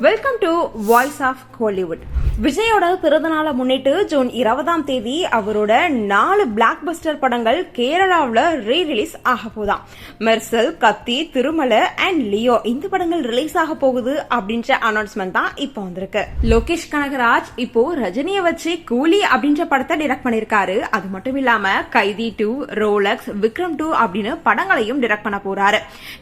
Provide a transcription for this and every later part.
Welcome to voice of Kollywood. விஜயோட பிறந்தநாளை முன்னிட்டு ஜூன் 20ஆம் தேதி அவரோட 4 பிளாக் பஸ்டர் படங்கள் கேரளாவில் ரீரிலீஸ் ஆக போதாம். மெர்சல், கத்தி, திருமலை அண்ட் லியோ இந்த படங்கள் ரிலீஸ் ஆக போகுது அப்படின்ற அனௌன்ஸ்மெண்ட் தான் இப்போ வந்திருக்கு. லோகேஷ் கனகராஜ் இப்போ ரஜினியை வச்சு கூலி அப்படின்ற படத்தை டைரக்ட் பண்ணிருக்காரு. அது மட்டும் இல்லாம கைதி 2, ரோலக்ஸ், விக்ரம் 2 அப்படின்னு படங்களையும் டைரக்ட் பண்ண போறாரு.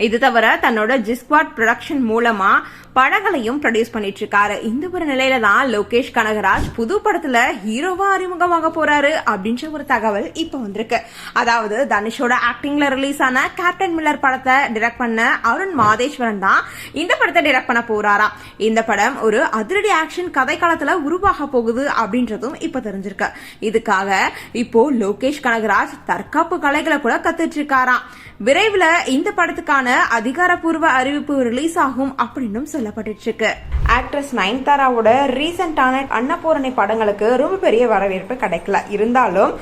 இது தவிர தன்னோட ஜிஸ்குவாட் ப்ரொடக்ஷன் மூலமா படங்களையும் ப்ரொடியூஸ் பண்ணிட்டு இருக்காரு. இந்த ஒரு நிலையில தான் லோகேஷ் கனகராஜ் புது படத்துல ஹீரோவா அறிமுகமாக போறாரு அப்படின்ற ஒரு தகவல் இப்ப வந்திருக்கு. அதாவது தனுஷோட ஆக்டிங்ல ரிலீஸ் ஆன கேப்டன் மில்லர் படத்தை டைரக்ட் பண்ண அருண் மாதேஸ்வரன் தான் இந்த படத்தை டைரக்ட் பண்ண போறாராம். இந்த படம் ஒரு அதிரடி ஆக்ஷன் கதை காலத்துல உருவாக போகுது அப்படின்றதும் இப்ப தெரிஞ்சிருக்கு. இதுக்காக இப்போ லோகேஷ் கனகராஜ் தற்காப்பு கலைகளை கூட கத்துட்டு இருக்காராம். விரைவில் இந்த படத்துக்கான அதிகாரப்பூர்வ அறிவிப்பு ரிலீஸ் ஆகும் அப்படின்னு சொல்லப்பட்டு இருக்கு. ஆக்ட்ரஸ் நயன்தாராவோட ரீசெண்டான அன்னபூரணி படங்களுக்கு ரொம்ப பெரிய வரவேற்பு கிடைக்கல. இருந்தாலும்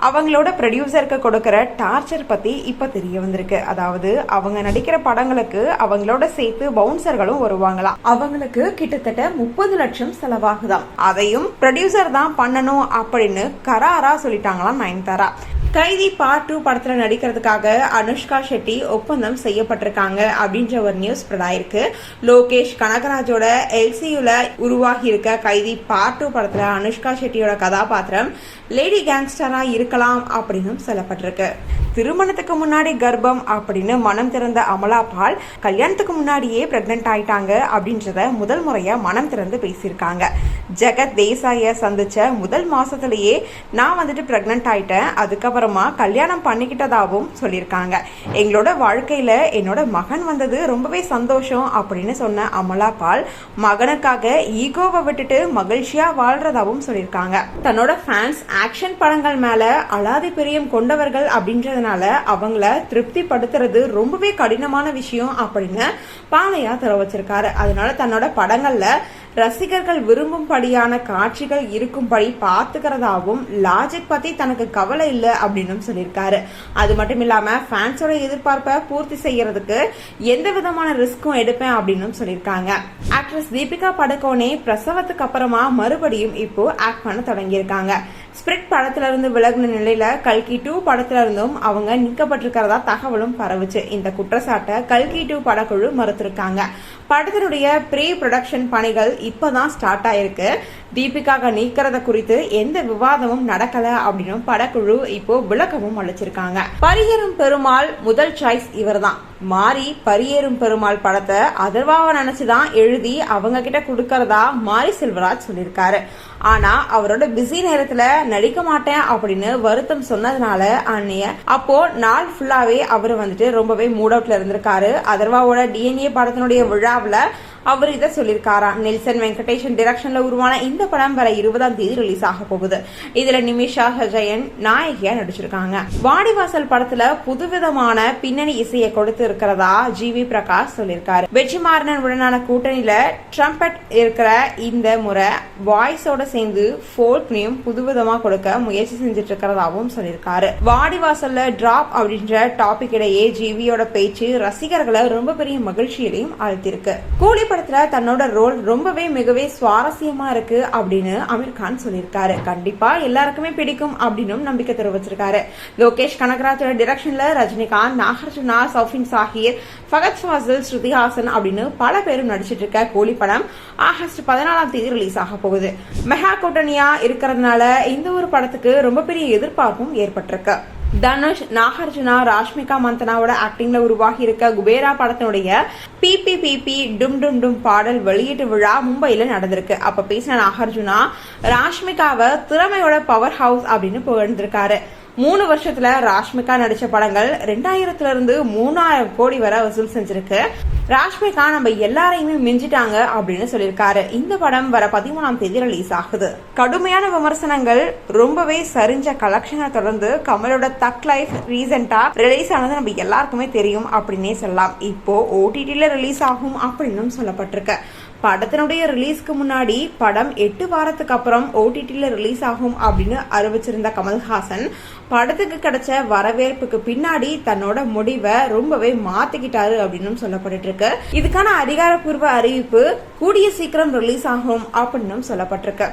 அவங்களோட ப்ரொடியூசருக்கு கொடுக்கிற டார்ச்சர் பத்தி இப்ப தெரிய வந்திருக்கு. அதாவது அவங்க நடிக்கிற படங்களுக்கு அவங்களோட சேர்த்து பவுன்சர்களும் வருவாங்களாம். அவங்களுக்கு கிட்டத்தட்ட 30 லட்சம் செலவாகுதாம். அதையும் ப்ரொடியூசர் தான் பண்ணணும் அப்படின்னு கராரா சொல்லிட்டாங்களாம் நயன்தாரா. கைதி பார்ட் 2 படத்துல நடிக்கிறதுக்காக அனுஷ்கா ஷெட்டி ஒப்பந்தம் செய்யப்பட்டிருக்காங்க அப்படின்ற ஒரு நியூஸ் ஸ்ப்ரெட் ஆயிருக்கு. லோகேஷ் கனகராஜோட எல்சியூல உருவாகி இருக்க கைதி பார்ட் 2 படத்துல அனுஷ்கா ஷெட்டியோட கதாபாத்திரம் லேடி கேங்ஸ்டரா இருக்கலாம் அப்படின்னு சொல்லப்பட்டிருக்கு. திருமணத்துக்கு முன்னாடி கர்ப்பம் அப்படின்னு மனம் திறந்த அமலா பால் கல்யாணத்துக்கு முன்னாடியே பிரெக்னன்ட் ஆயிட்டாங்க அப்படின்றத முதல் முறையா மனம் திறந்து பேசியிருக்காங்க. ஜெகத் தேசாய சந்திச்ச முதல் மாசத்திலேயே நான் வந்துட்டு பிரெக்னன்ட் ஆயிட்டேன், அதுக்கப்புறமா கல்யாணம் பண்ணிக்கிட்டதாகவும் சொல்லியிருக்காங்க. எங்களோட வாழ்க்கையில என்னோட மகன் வந்தது ரொம்பவே சந்தோஷம் அப்படின்னு சொன்ன அமலா பால் மகனுக்காக ஈகோவை விட்டுட்டு மகிழ்ச்சியா வாழ்றதாகவும் சொல்லியிருக்காங்க. தன்னோட ஃபேன்ஸ் ஆக்ஷன் படங்கள் மேல அலாதி பிரியம் கொண்டவர்கள் அப்படின்றதுனால அவங்கள திருப்தி படுத்துறது ரொம்பவே கடினமான விஷயம் அப்படின்னு பாலையா தெரிவிச்சிருக்காரு. அதனால தன்னோட படங்கள்ல ரசிகர்கள் விரும்பும்படியான காட்சிகள் இருக்கும்படி பார்த்துக்கிறதாவும் லாஜிக் பத்தி தனக்கு கவலை இல்லை அப்படின்னு சொல்லியிருக்காரு. அது மட்டும் இல்லாம ஃபேன்ஸோட எதிர்பார்ப்பை பூர்த்தி செய்யறதுக்கு எந்த விதமான ரிஸ்க்கும் எடுப்பேன் அப்படின்னு சொல்லியிருக்காங்க. ஆக்ட்ரஸ் தீபிகா படுகோனே பிரசவத்துக்கு அப்புறமா மறுபடியும் இப்போ ஆக்ட் பண்ண தொடங்கியிருக்காங்க. ஸ்பிரிட் படத்துல இருந்து விலகின நிலையில கல்கி 2 படத்துல இருந்தும் அவங்க நீக்கப்பட்டிருக்கிறதா தகவலும் பரவுச்சு. இந்த குற்றச்சாட்டை கல்கி 2 படக்குழு மறுத்திருக்காங்க. படத்தினுடைய ப்ரீ ப்ரொடக்ஷன் பணிகள் இப்பதான் ஸ்டார்ட் ஆயிருக்கு. தீபிகாக நீக்கிறத குறித்து எந்த விவாதமும் நடக்கல அப்படின்னு படக்குழு இப்போ விளக்கமும் அளிச்சிருக்காங்க. பரியேறும் பெருமாள் முதல் சாய்ஸ் இவர் தான். மாறி பரியேறும் பெருமாள் படத்தை அதர்வாவை நினைச்சுதான் எழுதி அவங்க கிட்ட கொடுக்கறதா மாரி செல்வராஜ் சொல்லியிருக்காரு. ஆனா அவரோட பிஸி நேரத்துல நடிக்க மாட்டேன் அப்படின்னு வருத்தம் சொன்னதுனால அப்போ நாள் ஃபுல்லாவே அவர் வந்துட்டு ரொம்பவே மூட் அவுட்ல இருந்திருக்காரு. அதர்வாவோட DNA படத்தினுடைய விழாவில் அவர் இதை சொல்லியிருக்காராம். நெல்சன் வெங்கடேஷன் டைரக்ஷன்ல உருவான இந்த படம் வர 20ஆம் தேதி ரிலீஸ் ஆக போகுது. இதுல நிமிஷா ஹஜயன் நாயகியா நடிச்சிருக்காங்க. வாடிவாசல் படத்துல புதுவிதமான பின்னணி இசையை கொடுத்து இருக்கிறதா ஜிவி பிரகாஷ் சொல்லியிருக்காரு. வெற்றிமாறன் உடனான கூட்டணியில ட்ரம்பட் இருக்கிற இந்த முறை வாய்ஸோட சேர்ந்து ஃபோல்க்னையும் புதுவிதமா கொடுக்க முயற்சி செஞ்சுட்டு இருக்கிறதாவும் சொல்லியிருக்காரு. வாடிவாசல்ல டிராப் அப்படின்ற டாபிக் இடையே ஜிவியோட பேச்சு ரசிகர்களை ரொம்ப பெரிய மகிழ்ச்சியிலையும் ஆழ்த்திருக்கு. கூலி படத்துல தன்னோட ரோல் ரொம்பவே மிகவே சுவாரஸ்யமா இருக்கு அப்படின்னு அமீர் கான் சொல்லியிருக்காரு. கண்டிப்பா எல்லாருக்குமே பிடிக்கும் அப்படின்னு நம்பிக்கை தெரிவிச்சிருக்காரு. லோகேஷ் கனகராஜோட டைரக்ஷன்ல ரஜினிகாந்த், நாகார்ஜுனா, சௌஃபின் சாஹிர், ஃபகத் ஃபாசில், ஸ்ருதி ஹாசன் அப்படின்னு பல பேரும் நடிச்சிட்டு இருக்க கூலி படம் ஆகஸ்ட் 14ஆம் தேதி ரிலீஸ் ஆக போகுது. மெகா கூட்டணியா இருக்கிறதுனால இந்த ஒரு படத்துக்கு ரொம்ப பெரிய எதிர்பார்ப்பும் ஏற்பட்டிருக்கு. தனுஷ், நாகார்ஜுனா, ராஷ்மிகா மந்தனாவோட ஆக்டிங்ல உருவாகி இருக்க குபேரா படத்தினுடைய பிபி டும் டும் டும் பாடல் வெளியீட்டு விழா மும்பையில நடந்திருக்கு. அப்ப பேசின நாகார்ஜுனா ராஷ்மிகாவை திறமையோட பவர் ஹவுஸ் அப்படின்னு புகழ்ந்திருக்காரு. 3 வருஷத்துல ராஷ்மிகா நடிச்ச படங்கள் 2000 இருந்து 3000 கோடி வரை வசூல் செஞ்சிருக்கு. ராஷ்மிகா நம்ம எல்லாரையுமே மிஞ்சிட்டாங்க அப்படின்னு சொல்லியிருக்காரு. இந்த படம் வர 13ஆம் தேதி ரிலீஸ் ஆகுது. கடுமையான விமர்சனங்கள், ரொம்பவே சரிஞ்ச கலெக்ஷனை தொடர்ந்து கமலோட தக் லைஃப் ரீசெண்டா ரிலீஸ் ஆனது நம்ம எல்லாருக்குமே தெரியும் அப்படின்னே சொல்லலாம். இப்போ OTTல ரிலீஸ் ஆகும் அப்படின்னு சொல்லப்பட்டிருக்கு. படத்தினுடைய ரிலீஸ்க்கு முன்னாடி படம் 8 வாரத்துக்கு அப்புறம் OTTல ரிலீஸ் ஆகும் அப்படின்னு அறிவிச்சிருந்த கமல்ஹாசன் படத்துக்கு கிடைச்ச வரவேற்புக்கு பின்னாடி தன்னோட முடிவை ரொம்பவே மாத்திக்கிட்டாரு அப்படின்னு சொல்லப்பட்டு இருக்கு. இதுக்கான அதிகாரப்பூர்வ அறிவிப்பு கூடிய சீக்கிரம் ரிலீஸ் ஆகும் அப்படின்னு சொல்லப்பட்டிருக்கு.